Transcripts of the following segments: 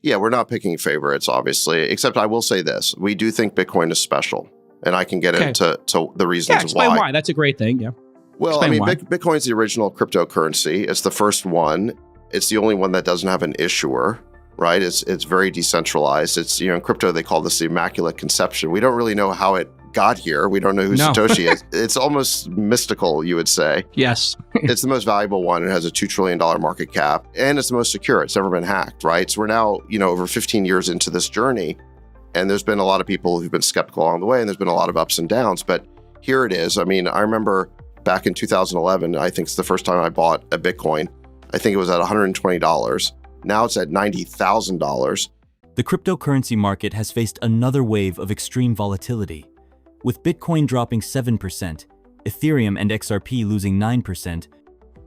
Yeah, we're not picking favorites, obviously, except I will say this. We do think Bitcoin is special, and I can get into the reasons explain why. That's a great thing, yeah. Well, explain why. Bitcoin's the original cryptocurrency. It's the first one. It's the only one that doesn't have an issuer, right? It's very decentralized. It's, in crypto, they call this the Immaculate Conception. We don't really know how it got here. We don't know who Satoshi is. It's almost mystical, you would say. Yes. It's the most valuable one. It has a $2 trillion market cap, and it's the most secure. It's never been hacked, right? So we're now, over 15 years into this journey, and there's been a lot of people who've been skeptical along the way, and there's been a lot of ups and downs, but here it is. I remember back in 2011, I think it's the first time I bought a Bitcoin. I think it was at $120. Now it's at $90,000. The cryptocurrency market has faced another wave of extreme volatility, with Bitcoin dropping 7%, Ethereum and XRP losing 9%,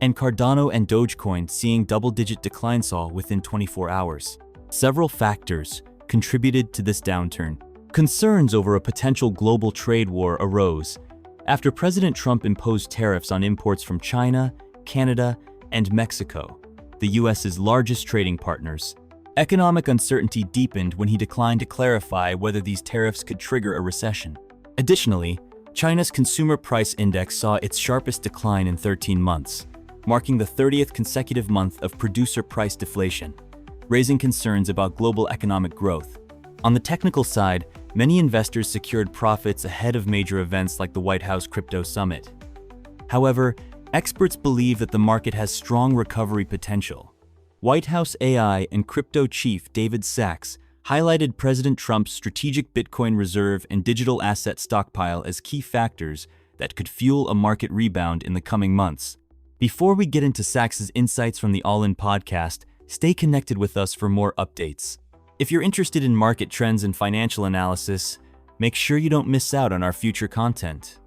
and Cardano and Dogecoin seeing double-digit declines all within 24 hours. Several factors contributed to this downturn. Concerns over a potential global trade war arose after President Trump imposed tariffs on imports from China, Canada, and Mexico, the US's largest trading partners. Economic uncertainty deepened when he declined to clarify whether these tariffs could trigger a recession. Additionally, China's consumer price index saw its sharpest decline in 13 months, marking the 30th consecutive month of producer price deflation, raising concerns about global economic growth. On the technical side, many investors secured profits ahead of major events like the White House Crypto Summit. However, experts believe that the market has strong recovery potential. White House AI and crypto chief David Sachs highlighted President Trump's strategic Bitcoin reserve and digital asset stockpile as key factors that could fuel a market rebound in the coming months. Before we get into Sachs's insights from the All In podcast, stay connected with us for more updates. If you're interested in market trends and financial analysis, make sure you don't miss out on our future content.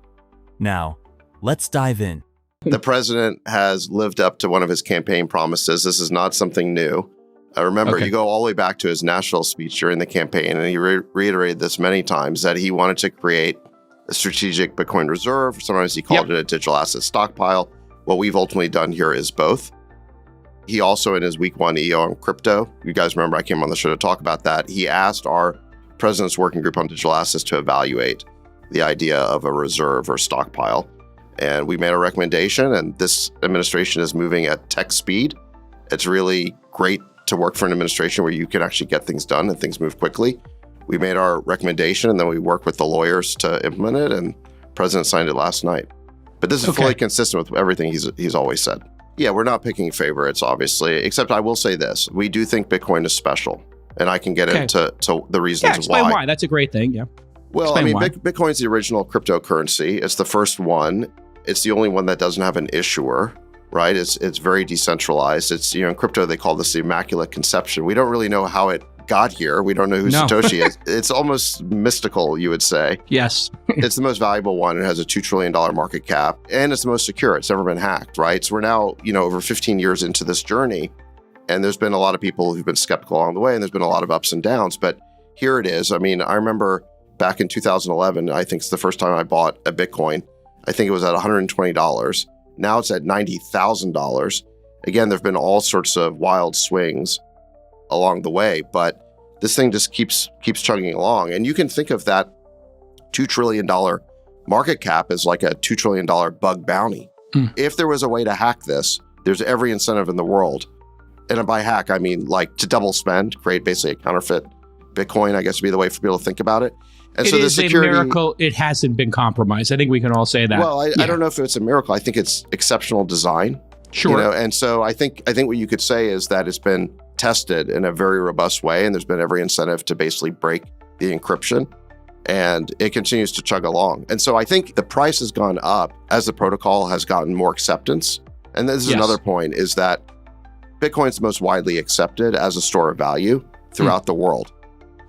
Now, let's dive in. The president has lived up to one of his campaign promises. This is not something new. Remember, you go all the way back to his national speech during the campaign, and he reiterated this many times, that he wanted to create a strategic Bitcoin reserve. Sometimes he called it a digital asset stockpile. What we've ultimately done here is both. He also, in his week one EO on crypto, you guys remember I came on the show to talk about that, he asked our president's working group on digital assets to evaluate the idea of a reserve or stockpile. And we made a recommendation, and this administration is moving at tech speed. It's really great to work for an administration where you can actually get things done and things move quickly. We made our recommendation, and then we worked with the lawyers to implement it, and the president signed it last night. But this is fully consistent with everything he's always said. Yeah, we're not picking favorites, obviously, except I will say this. We do think Bitcoin is special, and I can get into the reasons explain why. That's a great thing, yeah. Well, Bitcoin's the original cryptocurrency. It's the first one. It's the only one that doesn't have an issuer, right? It's very decentralized. It's, in crypto, they call this the Immaculate Conception. We don't really know how it got here. We don't know who Satoshi is. It's almost mystical, you would say. Yes. It's the most valuable one. It has a $2 trillion market cap, and it's the most secure. It's never been hacked, right? So we're now, over 15 years into this journey, and there's been a lot of people who've been skeptical along the way, and there's been a lot of ups and downs, but here it is. I remember back in 2011, I think it's the first time I bought a Bitcoin. I think it was at $120. Now it's at $90,000. Again, there've been all sorts of wild swings along the way, but this thing just keeps chugging along. And you can think of that $2 trillion market cap as like a $2 trillion bug bounty. If there was a way to hack this, there's every incentive in the world. And by hack, I mean like to double spend, create basically a counterfeit Bitcoin, I guess would be the way for people to think about it. And it is a miracle it hasn't been compromised. I think we can all say that. Well, I don't know if it's a miracle. I think it's exceptional design. Sure. And so I think what you could say is that it's been tested in a very robust way, and there's been every incentive to basically break the encryption, and it continues to chug along. And so I think the price has gone up as the protocol has gotten more acceptance. And this is another point, is that Bitcoin's the most widely accepted as a store of value throughout the world.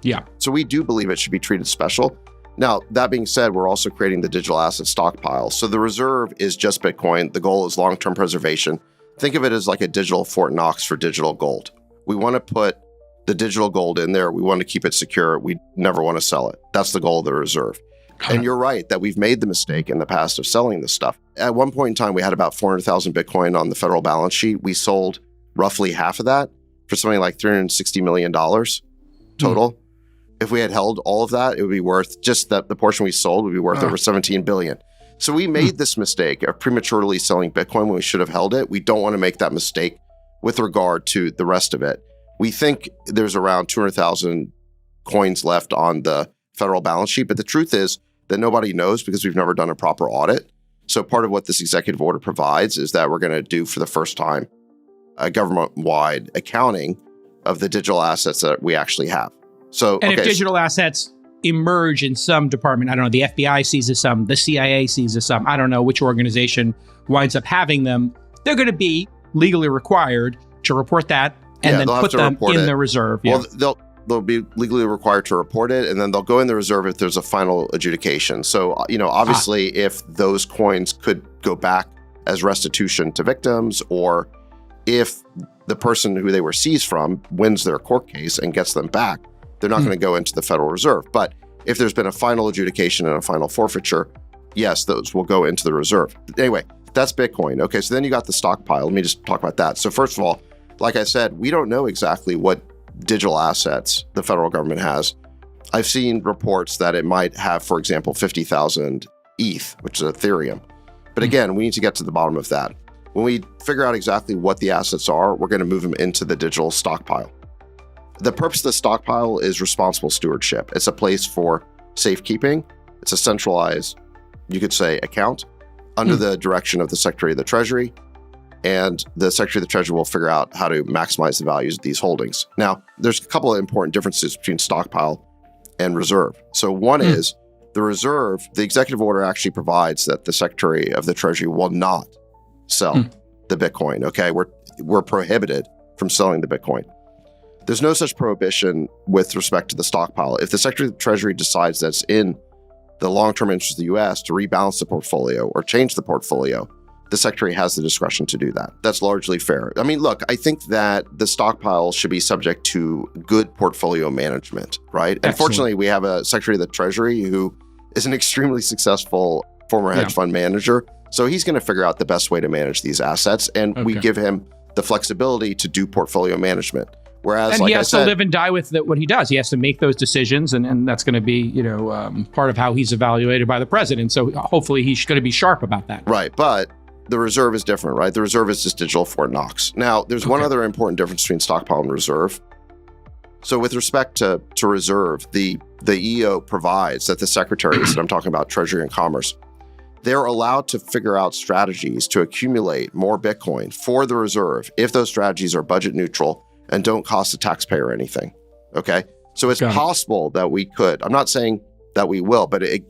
Yeah. So we do believe it should be treated special. Now, that being said, we're also creating the digital asset stockpile. So the reserve is just Bitcoin. The goal is long-term preservation. Think of it as like a digital Fort Knox for digital gold. We want to put the digital gold in there. We want to keep it secure. We never want to sell it. That's the goal of the reserve. And you're right that we've made the mistake in the past of selling this stuff. At one point in time, we had about 400,000 Bitcoin on the federal balance sheet. We sold roughly half of that. for something like $360 million total. If we had held all of that, it would be worth, just that the portion we sold would be worth over 17 billion. So we made this mistake of prematurely selling Bitcoin when we should have held it. We don't want to make that mistake with regard to the rest of it. We think there's around 200,000 coins left on the federal balance sheet, but the truth is that nobody knows because we've never done a proper audit. So part of what this executive order provides is that we're going to do for the first time a government-wide accounting of the digital assets that we actually have. So, and if digital assets emerge in some department, I don't know, the FBI seizes some, the CIA seizes some, I don't know which organization winds up having them, they're going to be legally required to report that and then put them in the reserve. Well, they'll be legally required to report it, and then they'll go in the reserve if there's a final adjudication. So, obviously, if those coins could go back as restitution to victims, or if the person who they were seized from wins their court case and gets them back, they're not going to go into the Federal Reserve. But if there's been a final adjudication and a final forfeiture, yes, those will go into the reserve. Anyway, that's Bitcoin. Okay, so then you got the stockpile. Let me just talk about that. So first of all, like I said, we don't know exactly what digital assets the federal government has. I've seen reports that it might have, for example, 50,000 ETH, which is Ethereum. But again, we need to get to the bottom of that. When we figure out exactly what the assets are, we're going to move them into the digital stockpile. The purpose of the stockpile is responsible stewardship. It's a place for safekeeping. It's a centralized, you could say, account under the direction of the Secretary of the Treasury. And the Secretary of the Treasury will figure out how to maximize the values of these holdings. Now, there's a couple of important differences between stockpile and reserve. So one is the reserve, the executive order actually provides that the Secretary of the Treasury will not sell the Bitcoin. Okay, we're prohibited from selling the Bitcoin. There's no such prohibition with respect to the stockpile. If the Secretary of the Treasury decides that it's in the long-term interest of the U.S. to rebalance the portfolio or change the portfolio, the Secretary has the discretion to do that. That's largely fair. I mean, look, I think that the stockpile should be subject to good portfolio management, right? Excellent. Unfortunately, we have a Secretary of the Treasury who is an extremely successful former hedge fund manager. So he's going to figure out the best way to manage these assets. And we give him the flexibility to do portfolly management. Whereas, and he has to live and die with what he does. He has to make those decisions, and that's going to be, part of how he's evaluated by the president. So hopefully he's going to be sharp about that. Right, but the reserve is different, right? The reserve is just digital Fort Knox. Now, there's one other important difference between stockpile and reserve. So with respect to reserve, the EO provides that the secretaries, that I'm talking about Treasury and Commerce, they're allowed to figure out strategies to accumulate more Bitcoin for the reserve if those strategies are budget neutral and don't cost the taxpayer anything, okay? So it's possible that we could, I'm not saying that we will, but it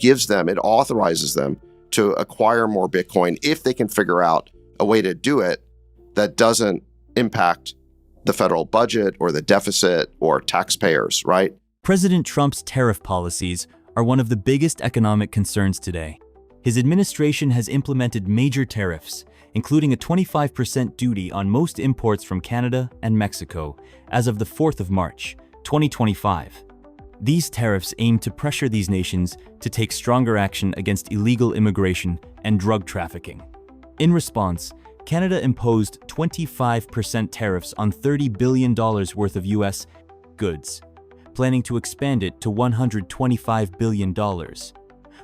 authorizes them to acquire more Bitcoin if they can figure out a way to do it that doesn't impact the federal budget or the deficit or taxpayers, right? President Trump's tariff policies are one of the biggest economic concerns today. His administration has implemented major tariffs, including a 25% duty on most imports from Canada and Mexico as of the 4th of March, 2025. These tariffs aim to pressure these nations to take stronger action against illegal immigration and drug trafficking. In response, Canada imposed 25% tariffs on $30 billion worth of U.S. goods, planning to expand it to $125 billion,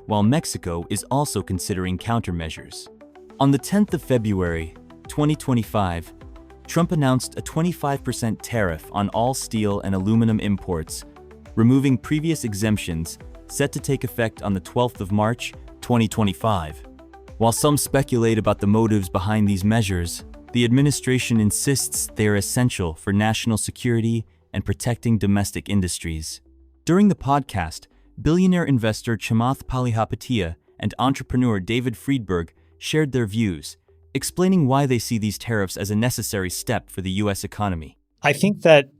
while Mexico is also considering countermeasures. On the 10th of February, 2025, Trump announced a 25% tariff on all steel and aluminum imports, removing previous exemptions set to take effect on the 12th of March, 2025. While some speculate about the motives behind these measures, the administration insists they are essential for national security and protecting domestic industries. During the podcast, billionaire investor Chamath Palihapitiya and entrepreneur David Friedberg shared their views, explaining why they see these tariffs as a necessary step for the U.S. economy. I think that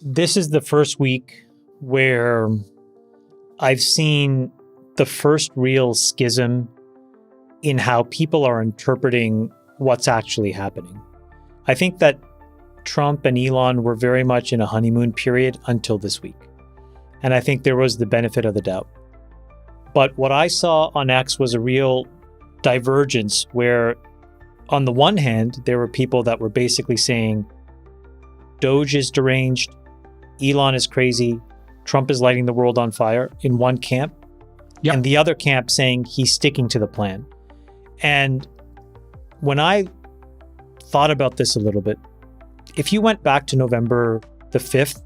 this is the first week where I've seen the first real schism in how people are interpreting what's actually happening. I think that Trump and Elon were very much in a honeymoon period until this week. And I think there was the benefit of the doubt. But what I saw on X was a real divergence where, on the one hand, there were people that were basically saying Doge is deranged, Elon is crazy, Trump is lighting the world on fire in one camp, and the other camp saying he's sticking to the plan. And when I thought about this a little bit, if you went back to November the 5th,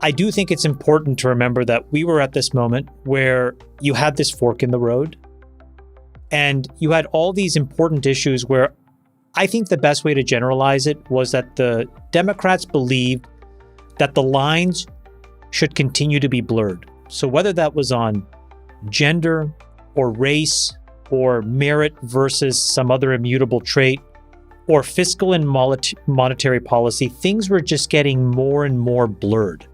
I do think it's important to remember that we were at this moment where you had this fork in the road and you had all these important issues where I think the best way to generalize it was that the Democrats believed that the lines should continue to be blurred. So whether that was on gender or race or merit versus some other immutable trait or fiscal and monetary policy, things were just getting more and more blurred.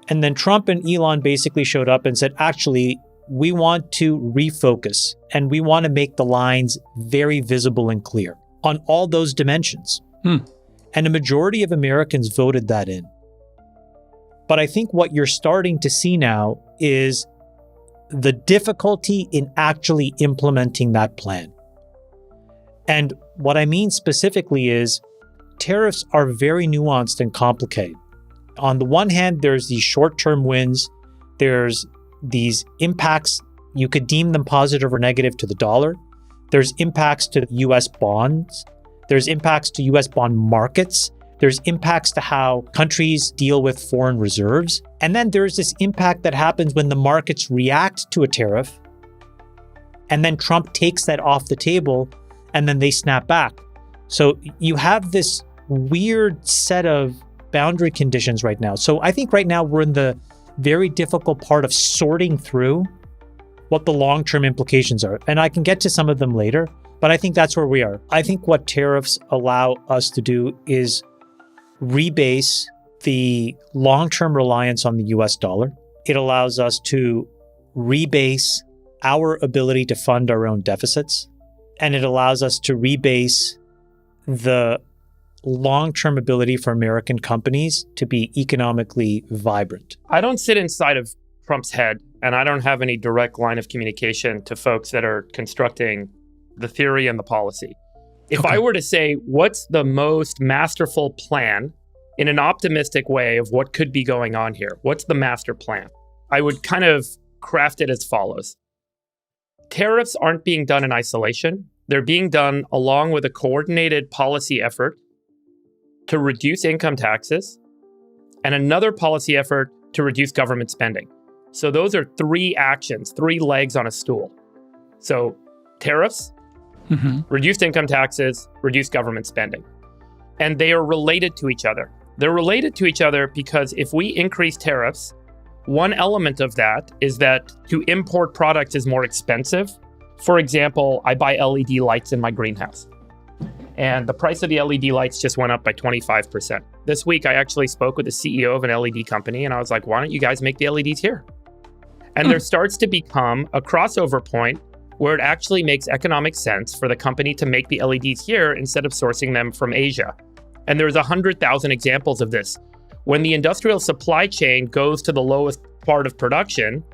And then Trump and Elon basically showed up and said, actually, we want to refocus and we want to make the lines very visible and clear on all those dimensions. And a majority of Americans voted that in. But I think what you're starting to see now is the difficulty in actually implementing that plan. And what I mean specifically is tariffs are very nuanced and complicated. On the one hand, there's these short-term wins. There's these impacts. You could deem them positive or negative to the dollar. There's impacts to US bonds. There's impacts to US bond markets. There's impacts to how countries deal with foreign reserves. And then there's this impact that happens when the markets react to a tariff. And then Trump takes that off the table and then they snap back. So you have this weird set of boundary conditions right now. So I think right now we're in the very difficult part of sorting through what the long-term implications are. And I can get to some of them later, but I think that's where we are. I think what tariffs allow us to do is rebase the long-term reliance on the US dollar. It allows us to rebase our ability to fund our own deficits. And it allows us to rebase the long-term ability for American companies to be economically vibrant. I don't sit inside of Trump's head, and I don't have any direct line of communication to folks that are constructing the theory and the policy. If I were to say, what's the most masterful plan in an optimistic way of what could be going on here? What's the master plan? I would kind of craft it as follows. Tariffs aren't being done in isolation. They're being done along with a coordinated policy effort to reduce income taxes and another policy effort to reduce government spending. So those are three actions, three legs on a stool. So tariffs, reduced income taxes, reduced government spending. And they are related to each other. They're related to each other because if we increase tariffs, one element of that is that to import products is more expensive. For example, I buy LED lights in my greenhouse. And the price of the LED lights just went up by 25%. This week, I actually spoke with the CEO of an LED company, and I was like, why don't you guys make the LEDs here? And there starts to become a crossover point where it actually makes economic sense for the company to make the LEDs here instead of sourcing them from Asia. And there's 100,000 examples of this. When the industrial supply chain goes to the lowest part of production,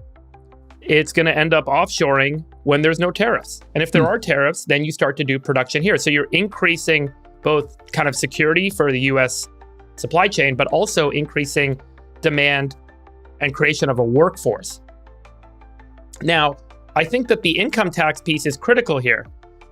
it's going to end up offshoring when there's no tariffs. And if there are tariffs, then you start to do production here. So you're increasing both kind of security for the US supply chain, but also increasing demand and creation of a workforce. Now, I think that the income tax piece is critical here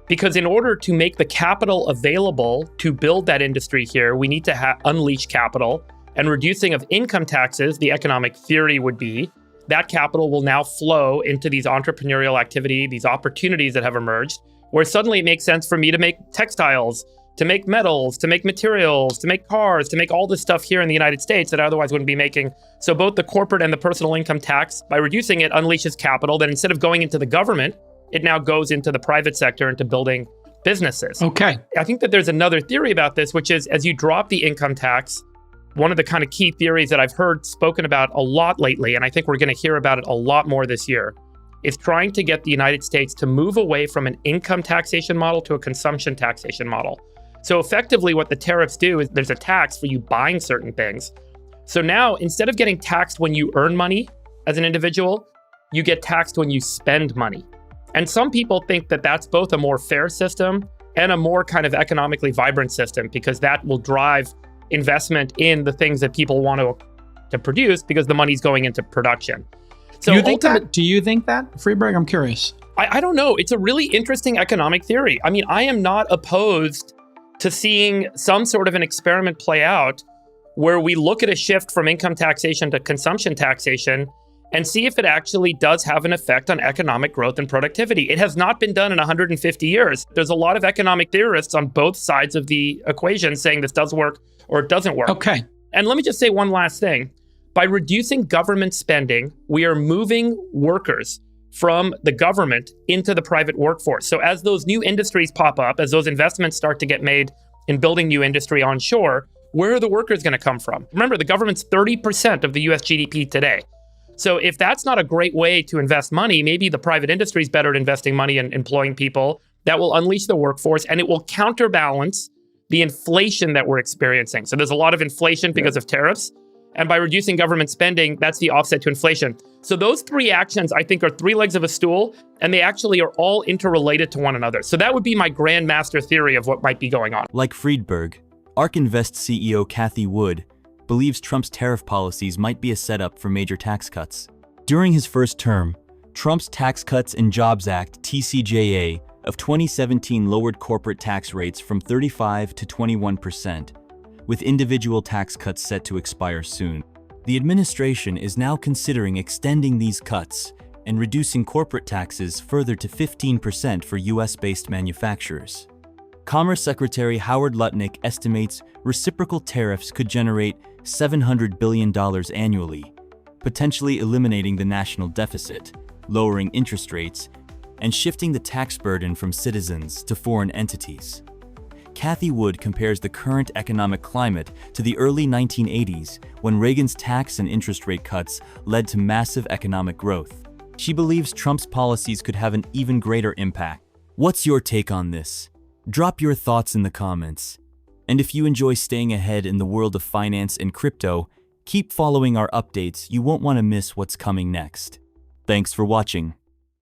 because in order to make the capital available to build that industry here, we need to unleash capital, and reducing of income taxes, the economic theory would be that capital will now flow into these entrepreneurial activity, these opportunities that have emerged, where suddenly it makes sense for me to make textiles, to make metals, to make materials, to make cars, to make all this stuff here in the United States that I otherwise wouldn't be making. So both the corporate and the personal income tax, by reducing it, unleashes capital that instead of going into the government, it now goes into the private sector, into building businesses. Okay. I think that there's another theory about this, which is as you drop the income tax, one of the kind of key theories that I've heard spoken about a lot lately, and I think we're going to hear about it a lot more this year, is trying to get the United States to move away from an income taxation model to a consumption taxation model. So effectively what the tariffs do is there's a tax for you buying certain things. So now instead of getting taxed when you earn money as an individual, you get taxed when you spend money. And some people think that that's both a more fair system and a more kind of economically vibrant system, because that will drive investment in the things that people want to produce because the money's going into production. So do you think that, Freeberg? I'm curious. I don't know. It's a really interesting economic theory. I mean, I am not opposed to seeing some sort of an experiment play out where we look at a shift from income taxation to consumption taxation and see if it actually does have an effect on economic growth and productivity. It has not been done in 150 years. There's a lot of economic theorists on both sides of the equation saying this does work or it doesn't work. Okay. And let me just say one last thing. By reducing government spending, we are moving workers from the government into the private workforce. So as those new industries pop up, as those investments start to get made in building new industry onshore, where are the workers going to come from? Remember, the government's 30% of the US GDP today. So if that's not a great way to invest money, maybe the private industry is better at investing money and employing people. That will unleash the workforce and it will counterbalance the inflation that we're experiencing. So there's a lot of inflation because of tariffs. And by reducing government spending, that's the offset to inflation. So those three actions, I think, are three legs of a stool, and they actually are all interrelated to one another. So that would be my grandmaster theory of what might be going on. Like Friedberg, ARK Invest CEO Cathie Wood believes Trump's tariff policies might be a setup for major tax cuts. During his first term, Trump's Tax Cuts and Jobs Act, TCJA, of 2017 lowered corporate tax rates from 35% to 21%. With individual tax cuts set to expire soon. The administration is now considering extending these cuts and reducing corporate taxes further to 15% for US-based manufacturers. Commerce Secretary Howard Lutnick estimates reciprocal tariffs could generate $700 billion annually, potentially eliminating the national deficit, lowering interest rates, and shifting the tax burden from citizens to foreign entities. Cathie Wood compares the current economic climate to the early 1980s when Reagan's tax and interest rate cuts led to massive economic growth. She believes Trump's policies could have an even greater impact. What's your take on this? Drop your thoughts in the comments. And if you enjoy staying ahead in the world of finance and crypto, keep following our updates. You won't want to miss what's coming next. Thanks for watching.